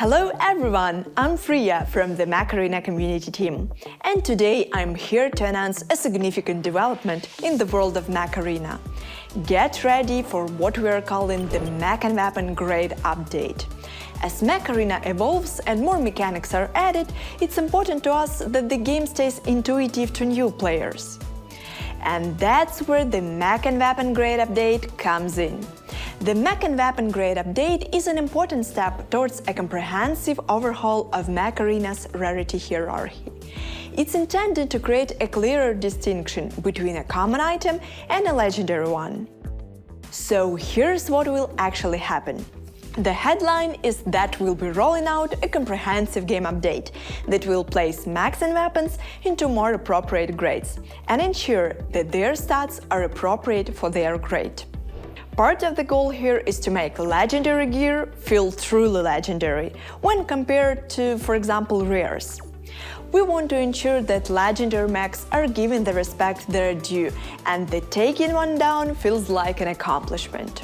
Hello everyone, I'm Freyja from the Mech Arena community team, and today I'm here to announce a significant development in the world of Mech Arena. Get ready for what we are calling the Mech Weapon Grade update. As Mech Arena evolves and more mechanics are added, it's important to us that the game stays intuitive to new players. And that's where the Mech Weapon Grade update comes in. The Mech Weapon Grade update is an important step towards a comprehensive overhaul of Mech Arena's rarity hierarchy. It's intended to create a clearer distinction between a common item and a legendary one. So here's what will actually happen. The headline is that we'll be rolling out a comprehensive game update that will place mechs and weapons into more appropriate grades and ensure that their stats are appropriate for their grade. Part of the goal here is to make legendary gear feel truly legendary when compared to, for example, rares. We want to ensure that legendary mechs are given the respect they're due and that taking one down feels like an accomplishment.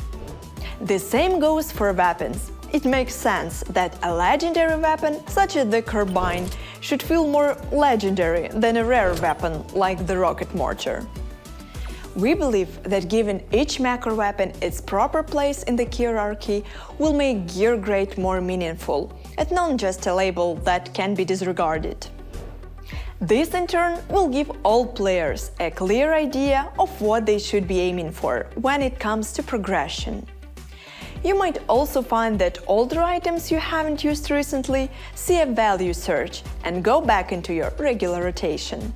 The same goes for weapons. It makes sense that a legendary weapon, such as the carbine, should feel more legendary than a rare weapon like the rocket mortar. We believe that giving each mech or weapon its proper place in the hierarchy will make gear grade more meaningful, and not just a label that can be disregarded. This in turn will give all players a clear idea of what they should be aiming for when it comes to progression. You might also find that older items you haven't used recently see a value surge and go back into your regular rotation.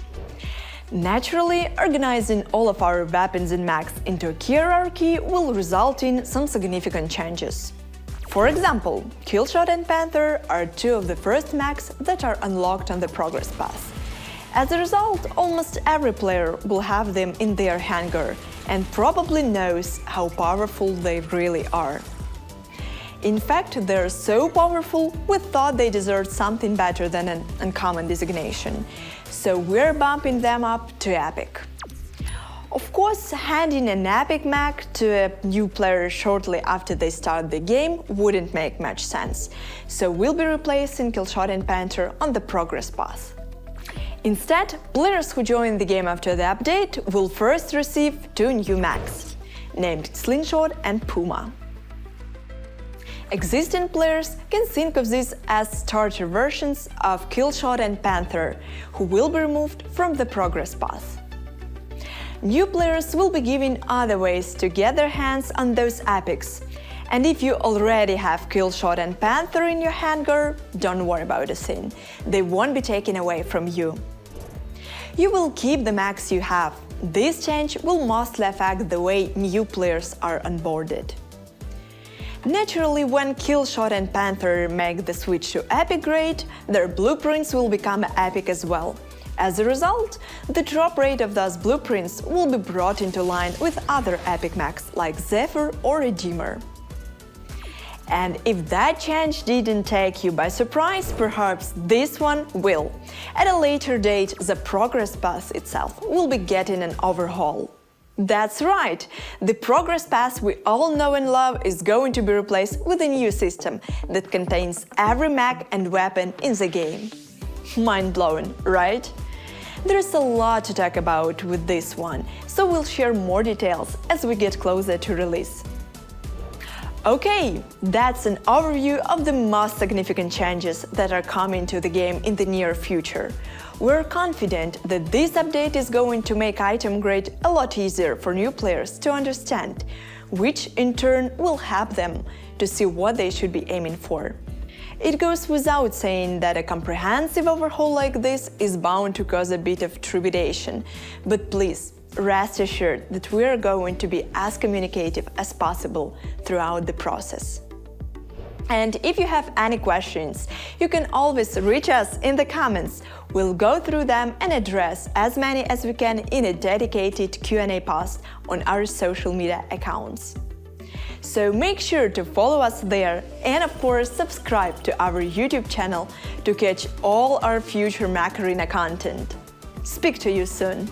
Naturally, organizing all of our weapons and mechs into a hierarchy will result in some significant changes. For example, Killshot and Panther are two of the first mechs that are unlocked on the progress path. As a result, almost every player will have them in their hangar and probably knows how powerful they really are. In fact, they're so powerful, we thought they deserved something better than an uncommon designation, so we're bumping them up to Epic. Of course, handing an Epic mech to a new player shortly after they start the game wouldn't make much sense, so we'll be replacing Killshot and Panther on the progress path. Instead, players who join the game after the update will first receive two new mechs, named Slingshot and Puma. Existing players can think of these as starter versions of Killshot and Panther, who will be removed from the progress path. New players will be given other ways to get their hands on those epics, and if you already have Killshot and Panther in your hangar, don't worry about a thing, they won't be taken away from you. You will keep the mechs you have. This change will mostly affect the way new players are onboarded. Naturally, when Killshot and Panther make the switch to Epic grade, their blueprints will become epic as well. As a result, the drop rate of those blueprints will be brought into line with other epic mechs like Zephyr or Redeemer. And if that change didn't take you by surprise, perhaps this one will. At a later date, the progress path itself will be getting an overhaul. That's right! The progress path we all know and love is going to be replaced with a new system that contains every mech and weapon in the game. Mind-blowing, right? There's a lot to talk about with this one, so we'll share more details as we get closer to release. Okay, that's an overview of the most significant changes that are coming to the game in the near future. We're confident that this update is going to make item grade a lot easier for new players to understand, which in turn will help them to see what they should be aiming for. It goes without saying that a comprehensive overhaul like this is bound to cause a bit of trepidation, but please, rest assured that we are going to be as communicative as possible throughout the process. And if you have any questions, you can always reach us in the comments. We'll go through them and address as many as we can in a dedicated Q&A post on our social media accounts. So make sure to follow us there and of course subscribe to our YouTube channel to catch all our future Mech Arena content. Speak to you soon!